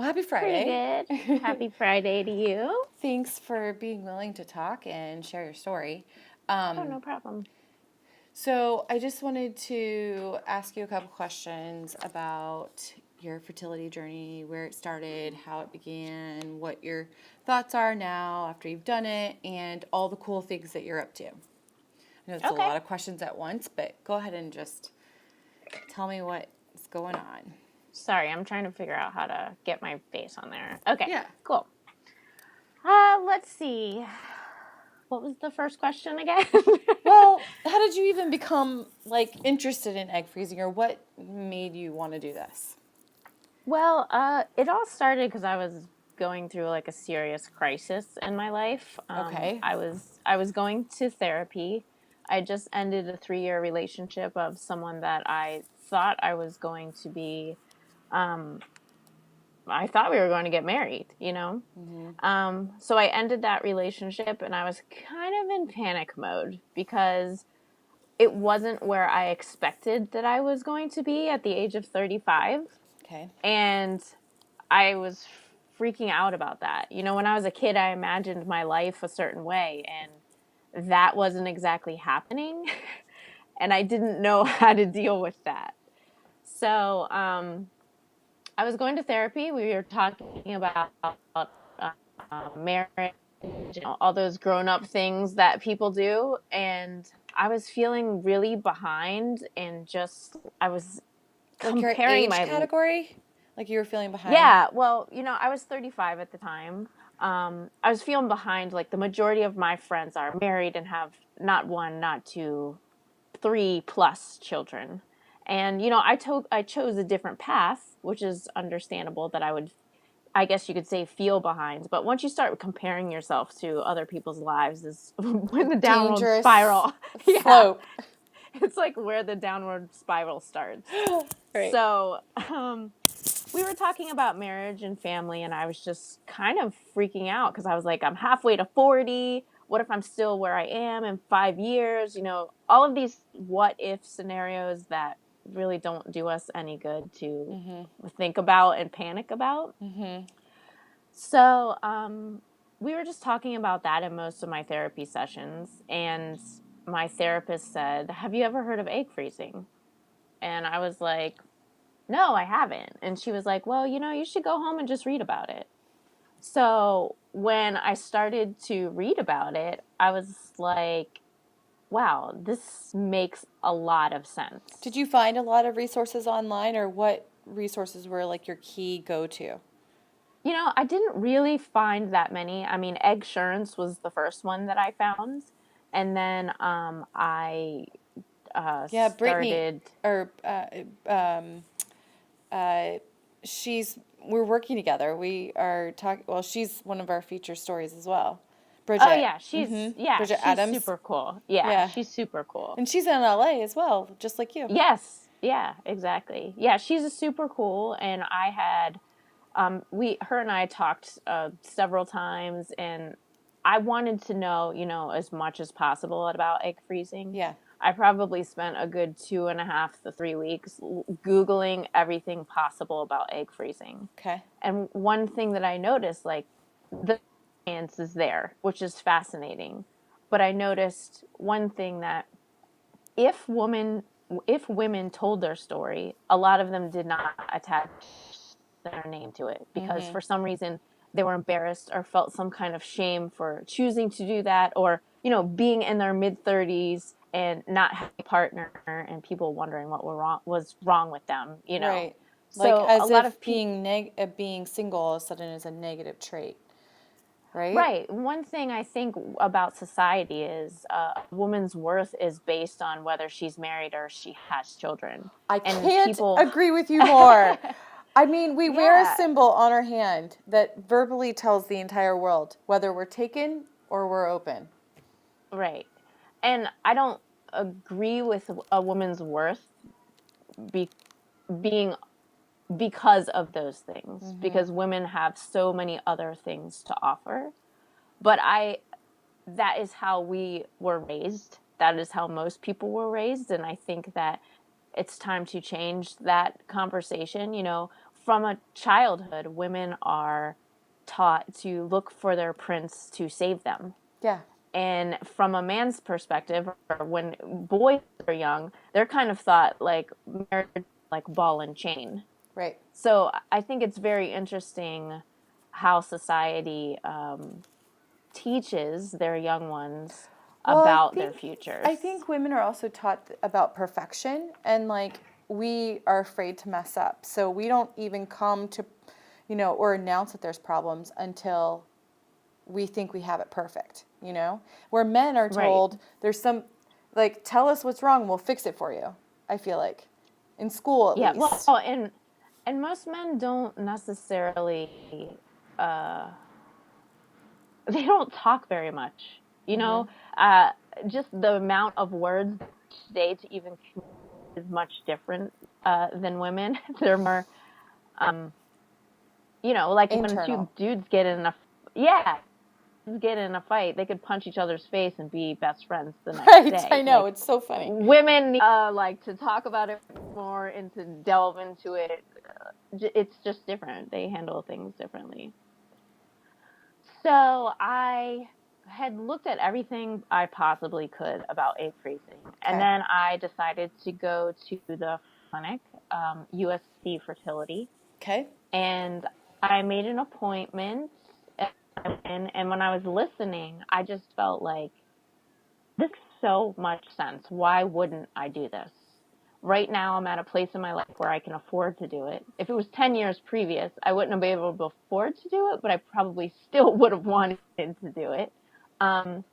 Well, happy Pretty Friday. good. Happy Friday to you. Thanks for being willing to talk and share your story. Oh, no problem. So, I just wanted to ask you a couple questions about your fertility journey, where it started, how it began, what your thoughts are now after you've done it, and all the cool things that you're up to. I know it's a Okay. lot of questions at once, but go ahead and just tell me what's going on. Sorry, I'm trying to figure out how to get my face on there. Okay, Yeah. cool. Let's see. What was the first question again? Well, how did you even become interested in egg freezing, or what made you want to do this? Well, it all started because I was going through like a serious crisis in my life. Okay. I was going to therapy. I just ended a 3-year relationship of someone that I thought I was going to be. I thought we were going to get married, you know? So I ended that relationship and I was kind of in panic mode because it wasn't where I expected that I was going to be at the age of 35. Okay. And I was freaking out about that. You know, when I was a kid, I imagined my life a certain way and that wasn't exactly happening. And I didn't know how to deal with that. So, I was going to therapy. We were talking about marriage, all those grown-up things that people do, and I was feeling really behind, and just I was Like your comparing age my category? Like you were feeling behind? yeah. Well, I was 35 at the time. I was feeling behind. Like the majority of my friends are married and have not one, not two, 3+ children. And I chose a different path, which is understandable that I guess you could say, feel behind. But once you start comparing yourself to other people's lives is when the downward Dangerous spiral. Yeah. slope. It's like where the downward spiral starts. Right. So, we were talking about marriage and family, and I was just kind of freaking out because I was like, I'm halfway to 40. What if I'm still where I am in 5 years? All of these what if scenarios that really don't do us any good to think about and panic about. So, we were just talking about that in most of my therapy sessions, and my therapist said, "Have you ever heard of egg freezing?" And I was like, "No, I haven't." And she was like, "Well, you should go home and just read about it." So when I started to read about it, I was like, wow, this makes a lot of sense. Did you find a lot of resources online, or what resources were like your key go-to? I didn't really find that many. I mean, Eggsurance was the first one that I found. And then I Yeah, Brittany, started. or we're working together. We are talking. Well, she's one of our feature stories as well. Oh, Bridget. yeah, Bridget she's Adams. super cool. Yeah, Yeah, she's super cool. and she's in LA as well, just like you. Yes, yeah, exactly. Yeah, she's a super cool. And I had, her and I talked several times, and I wanted to know, as much as possible about egg freezing. Yeah. I probably spent a good 2.5 to 3 weeks Googling everything possible about egg freezing. Okay. And one thing that I noticed, like, the science is there, which is fascinating. But I noticed one thing that if women told their story, a lot of them did not attach their name to it because for some reason they were embarrassed or felt some kind of shame for choosing to do that, or being in their mid 30s and not having a partner and people wondering what was wrong with them. Right. Like So a as lot if of people. being single all of a sudden is a negative trait, right? Right. One thing I think about society is a woman's worth is based on whether she's married or she has children. I And can't people. agree with you more. I mean, we wear a Yeah. symbol on our hand that verbally tells the entire world whether we're taken or we're open. Right. And I don't agree with a woman's worth be, being because of those things, because women have so many other things to offer. But that is how we were raised. That is how most people were raised. And I think that it's time to change that conversation. from a childhood, women are taught to look for their prince to save them. Yeah. And from a man's perspective, or when boys are young, they're kind of thought like marriage, like ball and chain. Right. So I think it's very interesting how society teaches their young ones Well, about their futures. I think women are also taught about perfection, and like we are afraid to mess up. So we don't even come to, or announce that there's problems until we think we have it perfect, Where men are Right. told there's some, like, tell us what's wrong, we'll fix it for you. I feel like in school at Yeah, least. well, and most men don't necessarily they don't talk very much. Just the amount of words today to even communicate is much different than women. They're more, like when two Internal. dudes get in a fight, they could punch each other's face and be best friends the next Right, day. I know, Like, it's so funny. women like to talk about it more and to delve into it. It's just different. They handle things differently. So I had looked at everything I possibly could about egg freezing. And Okay. then I decided to go to the clinic, USC Fertility. Okay. And I made an appointment. And when I was listening, I just felt like this makes so much sense. Why wouldn't I do this? Right now, I'm at a place in my life where I can afford to do it. If it was 10 years previous, I wouldn't have been able to afford to do it, but I probably still would have wanted to do it. And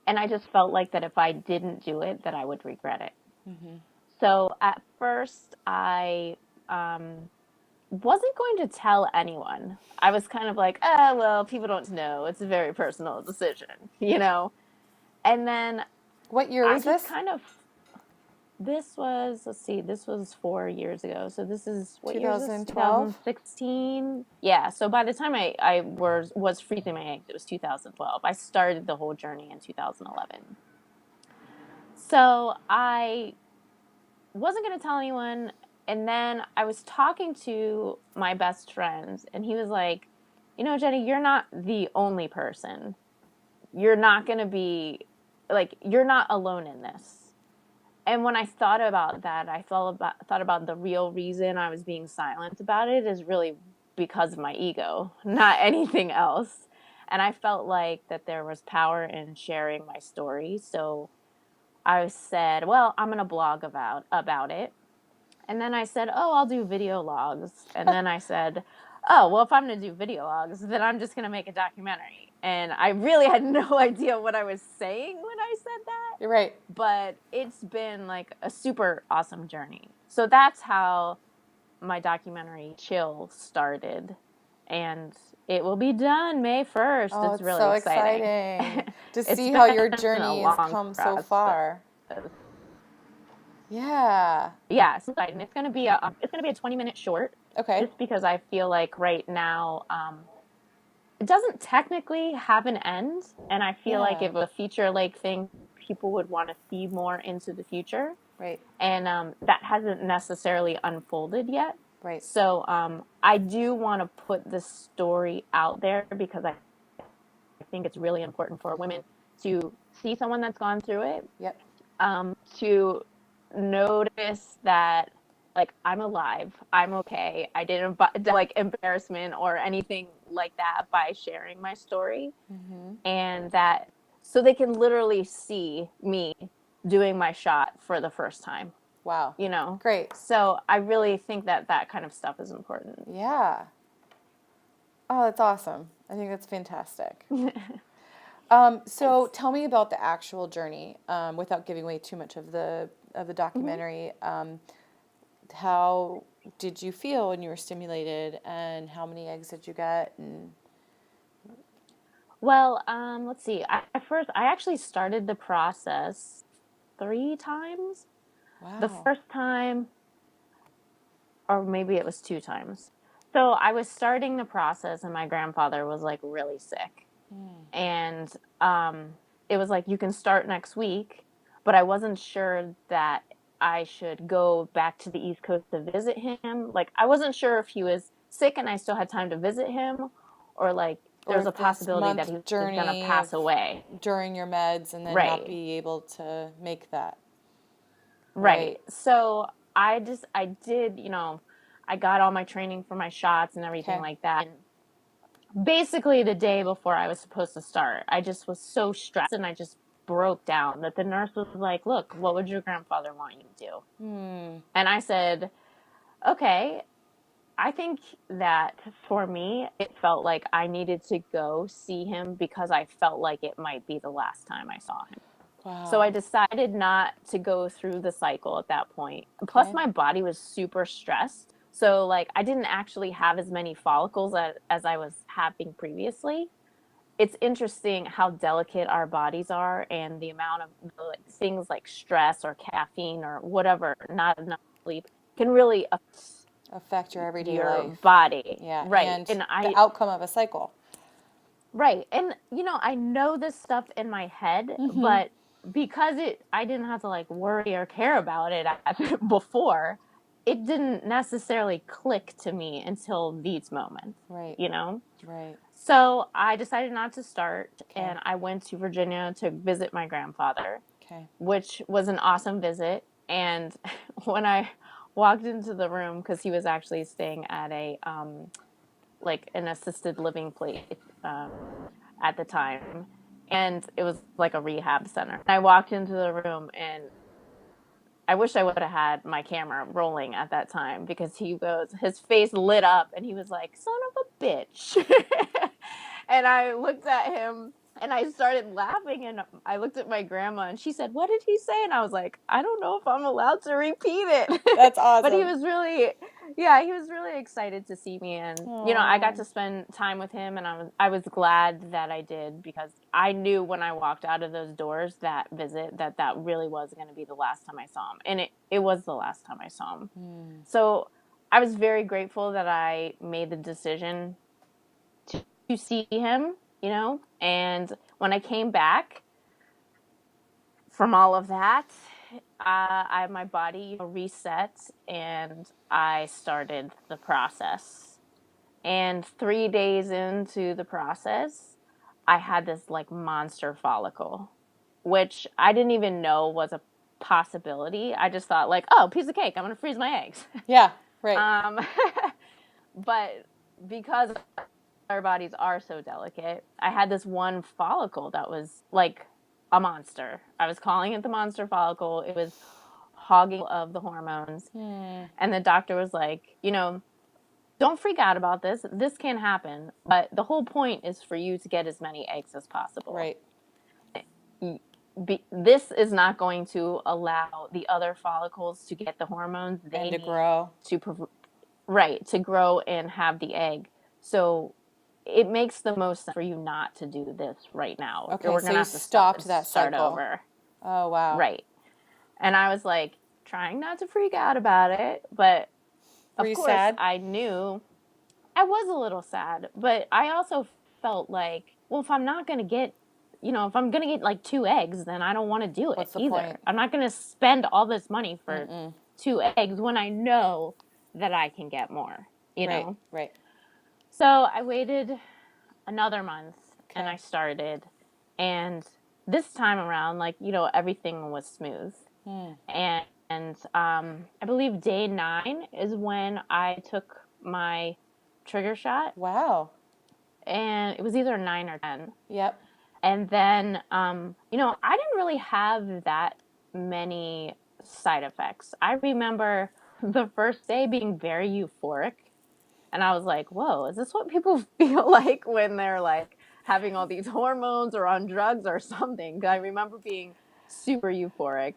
I just felt like that if I didn't do it, that I would regret it. Mm-hmm. So at first, I wasn't going to tell anyone. I was kind of like, well, people don't know. It's a very personal decision, And then What year I was just this? kind of, this was 4 years ago. So this is, what year is this? 2012? 2016. Yeah. So by the time I was freezing my eggs, it was 2012. I started the whole journey in 2011. So I wasn't going to tell anyone. And then I was talking to my best friend, and he was like, Jenny, you're not the only person. You're not going to be, like, you're not alone in this. And when I thought about that, I thought about the real reason I was being silent about it is really because of my ego, not anything else. And I felt like that there was power in sharing my story. So I said, well, I'm going to blog about it. And then I said, oh, I'll do video logs. And then I said, oh, well, if I'm going to do video logs, then I'm just going to make a documentary. And I really had no idea what I was saying when I said that. You're right. But it's been like a super awesome journey. So that's how my documentary Chill started. And it will be done May 1st. Oh, it's really so exciting. to It's see how your been a journey has long come so process. far. Yeah. Yeah, it's exciting. It's gonna be a 20-minute short. Okay. Just because I feel like right now it doesn't technically have an end, and I feel like Yeah. if a feature-length thing, people would want to see more into the future. Right. And that hasn't necessarily unfolded yet. Right. So I do want to put this story out there because I think it's really important for women to see someone that's gone through it. Yep. To notice that, like, I'm alive, I'm okay, I didn't like embarrassment or anything like that by sharing my story. Mm-hmm. And that so they can literally see me doing my shot for the first time. Wow. Great. So I really think that kind of stuff is important. Yeah. Oh, that's awesome. I think that's fantastic. So tell me about the actual journey, without giving away too much of the documentary. Mm-hmm. How did you feel when you were stimulated, and how many eggs did you get? And well, let's see. I actually started the process 3 times. wow. The first time, or maybe it was 2 times. So I was starting the process, and my grandfather was like really sick. And it was like, you can start next week, but I wasn't sure that I should go back to the East Coast to visit him. Like, I wasn't sure if he was sick and I still had time to visit him, or like Or there's a if this possibility that month he was going to journey of pass away. during your meds and then not Right. be able to make that. Right. So I did, I got all my training for my shots and everything Okay. like that. And basically the day before I was supposed to start, I just was so stressed and I just broke down that the nurse was like, look, what would your grandfather want you to do? And I said, okay, I think that for me, it felt like I needed to go see him because I felt like it might be the last time I saw him. Wow. So I decided not to go through the cycle at that point. Plus, Okay. my body was super stressed. So, like, I didn't actually have as many follicles as I was having previously. It's interesting how delicate our bodies are, and the amount of like, things like stress or caffeine or whatever, not enough sleep, can really Affect your everyday your life. body. Yeah. Right. And And the outcome of a cycle. right. And I know this stuff in my head, but because I didn't have to like worry or care about it before, it didn't necessarily click to me until these moments. Right. Right. So I decided not to start, Okay. and I went to Virginia to visit my grandfather, Okay. which was an awesome visit. And when I walked into the room, because he was actually staying at a like an assisted living place at the time, and it was like a rehab center. I walked into the room, and I wish I would have had my camera rolling at that time, because his face lit up and he was like, son of a bitch. And I looked at him and I started laughing, and I looked at my grandma and she said, what did he say? And I was like, I don't know if I'm allowed to repeat it. That's awesome. But he was really excited to see me, and I got to spend time with him, and I was glad that I did, because I knew when I walked out of those doors that visit that really was going to be the last time I saw him, and it was the last time I saw him. So I was very grateful that I made the decision to see him, and when I came back from all of that, my body reset, and I started the process. And 3 days into the process, I had this like monster follicle, which I didn't even know was a possibility. I just thought like, oh, piece of cake, I'm going to freeze my eggs. Yeah, right. But because our bodies are so delicate, I had this one follicle that was like a monster. I was calling it the monster follicle. It was hogging of the hormones. And the doctor was like, don't freak out about this. This can happen. But the whole point is for you to get as many eggs as possible. Right. This is not going to allow the other follicles to get the hormones they need grow. To grow and have the egg. So it makes the most sense for you not to do this right now. Okay, we're so gonna you have to stopped that start cycle. over. Oh, wow. Right. And I was like trying not to freak out about it, but Were you sad? I knew I was a little sad, but I also felt like, well, if I'm not going to get, if I'm going to get like 2 eggs, then I don't want to do it What's the either. point? I'm not going to spend all this money for 2 eggs when I know that I can get more, you know? Right. So I waited another month and I started, and this time around, like, everything was smooth. And I believe day 9 is when I took my trigger shot. Wow. And it was either 9 or 10. Yep. And then, I didn't really have that many side effects. I remember the first day being very euphoric. And I was like, whoa, is this what people feel like when they're like having all these hormones or on drugs or something? I remember being super euphoric.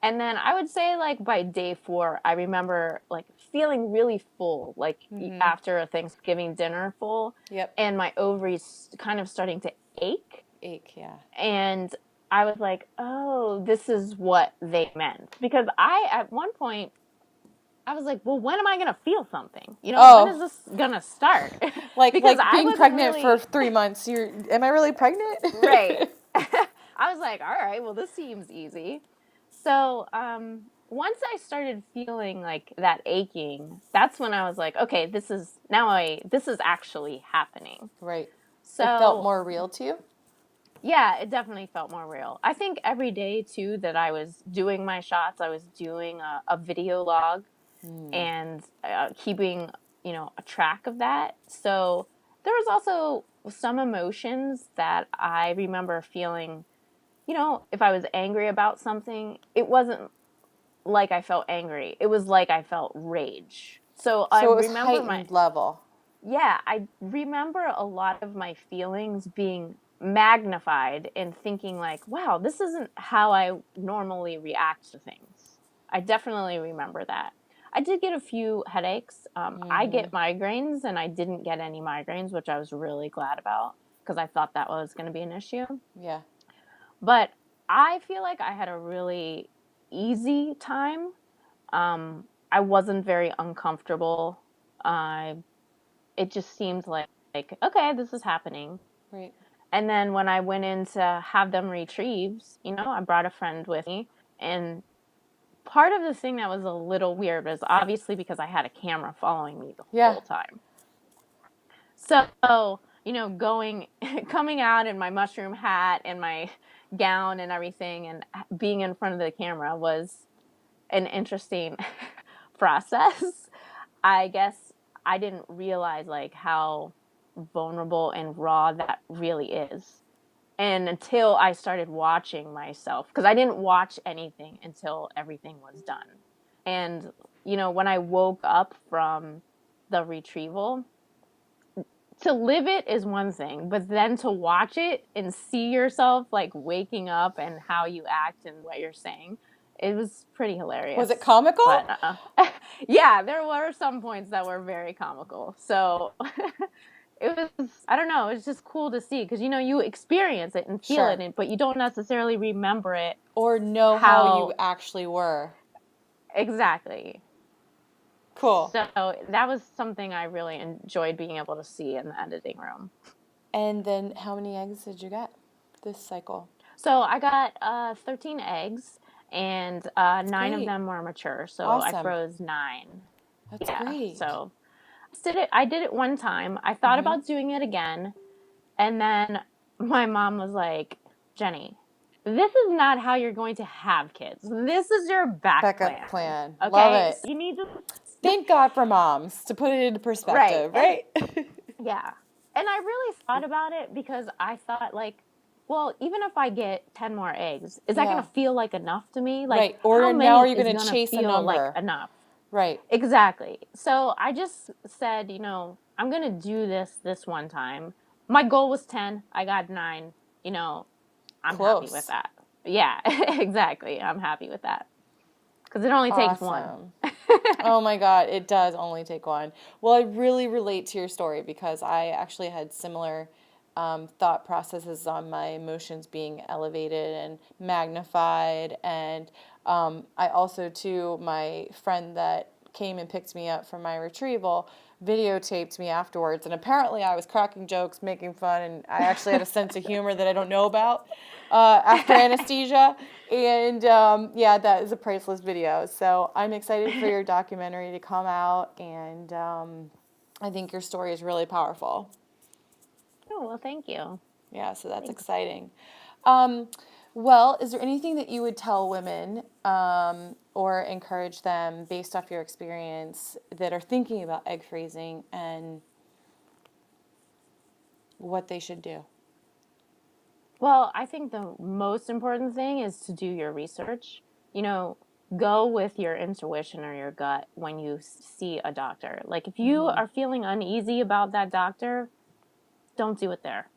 And then I would say like by day 4, I remember like feeling really full, like after a Thanksgiving dinner full. Yep. And my ovaries kind of starting to ache. Yeah. And I was like, oh, this is what they meant. Because at one point, I was like, well, when am I going to feel something? When is this going to start? Like because being pregnant for 3 months. Am I really pregnant? Right. I was like, all right, well, this seems easy. So once I started feeling like that aching, that's when I was like, okay, this is actually happening. Right. It felt So, more real to you? yeah, it definitely felt more real. I think every day too that I was doing my shots, I was doing a video log Mm. and keeping, a track of that. So there was also some emotions that I remember feeling, if I was angry about something, it wasn't like I felt angry. It was like I felt rage. So I So it was remember heightened level. I remember a lot of my feelings being magnified and thinking like, wow, this isn't how I normally react to things. I definitely remember that. I did get a few headaches. I Mm-hmm. get migraines and I didn't get any migraines, which I was really glad about because I thought that was going to be an issue. Yeah. But I feel like I had a really easy time. I wasn't very uncomfortable. I It just seemed like okay, this is happening. Right. And then when I went in to have them retrieved, I brought a friend with me, and part of the thing that was a little weird was obviously because I had a camera following me the Yeah. whole time. So, going coming out in my mushroom hat and my gown and everything and being in front of the camera was an interesting process. I guess I didn't realize like how vulnerable and raw that really is. And until I started watching myself, because I didn't watch anything until everything was done. And, when I woke up from the retrieval, to live it is one thing, but then to watch it and see yourself like waking up and how you act and what you're saying, it was pretty hilarious. Was it comical? But yeah, there were some points that were very comical. So it was, I don't know, it's just cool to see because you experience it and feel Sure. it, but you don't necessarily remember it. Or know how you actually were. Exactly. Cool. So that was something I really enjoyed being able to see in the editing room. And then how many eggs did you get this cycle? So I got 13 eggs, and 9 of them were mature. So I Awesome. froze 9. That's Yeah. great. So I did it one time. I thought about doing it again, and then my mom was like, "Jenny, this is not how you're going to have kids. This is your Backup plan. Okay, Love it. so you need to Thank God for moms to put it into perspective, right? Yeah. And I really thought about it because I thought like, well, even if I get 10 more eggs, is that going to feel like enough to me? Like, right. Or how many now are you is going to chase a feel number? like enough? Right. Exactly. So I just said, I'm going to do this one time. My goal was 10. I got 9. I'm happy with that. Yeah, exactly. I'm happy with that. Because it only takes one. Oh my God, it does only take one. Well, I really relate to your story because I actually had similar thought processes on my emotions being elevated and magnified. And I also, too, my friend that came and picked me up from my retrieval videotaped me afterwards. And apparently I was cracking jokes, making fun, and I actually had a sense of humor that I don't know about after anesthesia. And yeah, that is a priceless video. So I'm excited for your documentary to come out. And I think your story is really powerful. Oh, well, thank you. Yeah, so that's exciting. Well, is there anything that you would tell women or encourage them based off your experience that are thinking about egg freezing and what they should do? Well, I think the most important thing is to do your research. Go with your intuition or your gut when you see a doctor. Like if you are feeling uneasy about that doctor, don't do it there.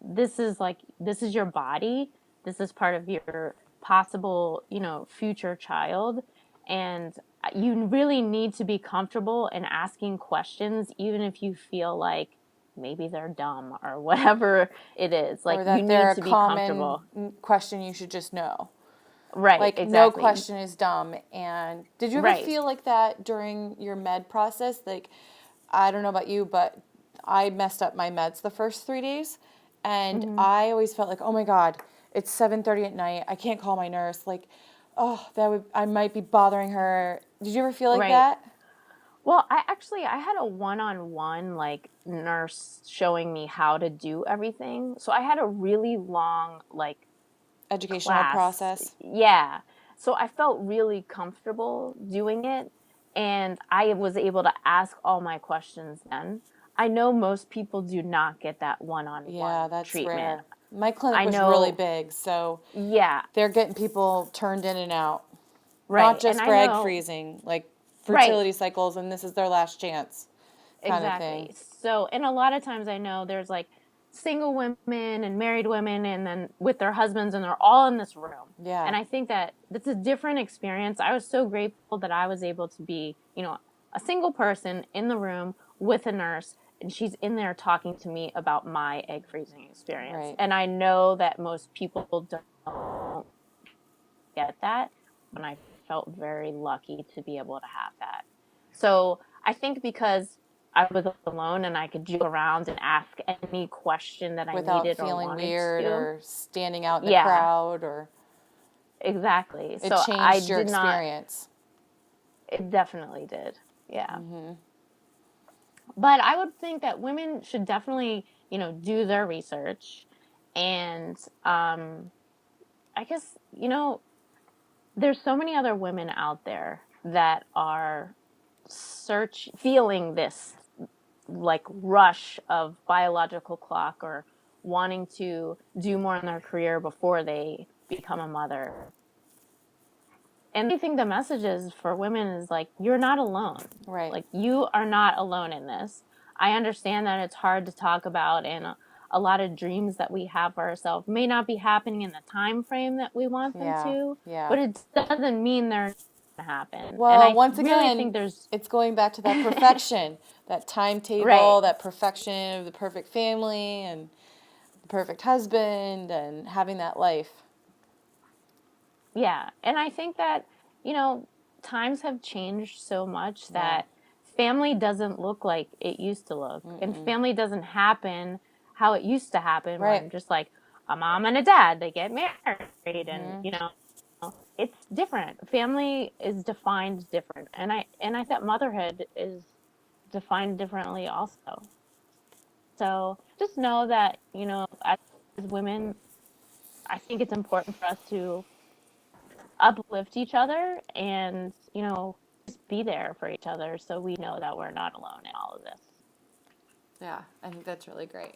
This is your body. This is part of your possible, future child. And you really need to be comfortable in asking questions, even if you feel like maybe they're dumb or whatever it is. Like Or that you they're need a to be comfortable. common question you should just know. Right, Like, exactly. no question is dumb. And did you ever Right. feel like that during your med process? Like, I don't know about you, but I messed up my meds the first 3 days. And I always felt like, oh my God, it's 7:30 at night. I can't call my nurse. Like, oh, I might be bothering her. Did you ever feel like Right. that? Well, I had a one-on-one like nurse showing me how to do everything. So I had a really long like Educational class. process. Yeah. So I felt really comfortable doing it, and I was able to ask all my questions then. I know most people do not get that one-on-one Yeah, that's treatment. rare. My clinic I was really know, big, so yeah, they're getting people turned in and out. Not right. And just I for egg know, freezing, like right, fertility cycles, and this is their last chance kind of thing. exactly. So, and a lot of times I know there's like single women and married women and then with their husbands and they're all in this room. Yeah, And I think that that's a different experience. I was so grateful that I was able to be, a single person in the room with a nurse and she's in there talking to me about my egg freezing experience. right. And I know that most people don't get that. And I felt very lucky to be able to have that. So I think because I was alone and I could joke around and ask any question that I Without needed or feeling wanted weird to. or standing out in the Yeah, crowd, or exactly. it So I changed your did not, experience. it definitely did. Yeah. But I would think that women should definitely, do their research. And I guess, there's so many other women out there that are feeling this like rush of biological clock or wanting to do more in their career before they become a mother. And I think the message is for women is like, you're not alone. Right. Like, you are not alone in this. I understand that it's hard to talk about, and a lot of dreams that we have for ourselves may not be happening in the time frame that we want them Yeah, to, yeah. but it doesn't mean they're not going to happen. And Well, I once really again, think there's it's going back to that perfection, that timetable, right. that perfection of the perfect family and the perfect husband and having that life. Yeah. And I think that, you know, times have changed so much Yeah. that family doesn't look like it used to look. And family doesn't happen how it used to happen Right. when just like a mom and a dad, they get married and, it's different. Family is defined different. And I thought motherhood is defined differently also. So just know that, as women, I think it's important for us to uplift each other and, just be there for each other so we know that we're not alone in all of this. Yeah, I think that's really great.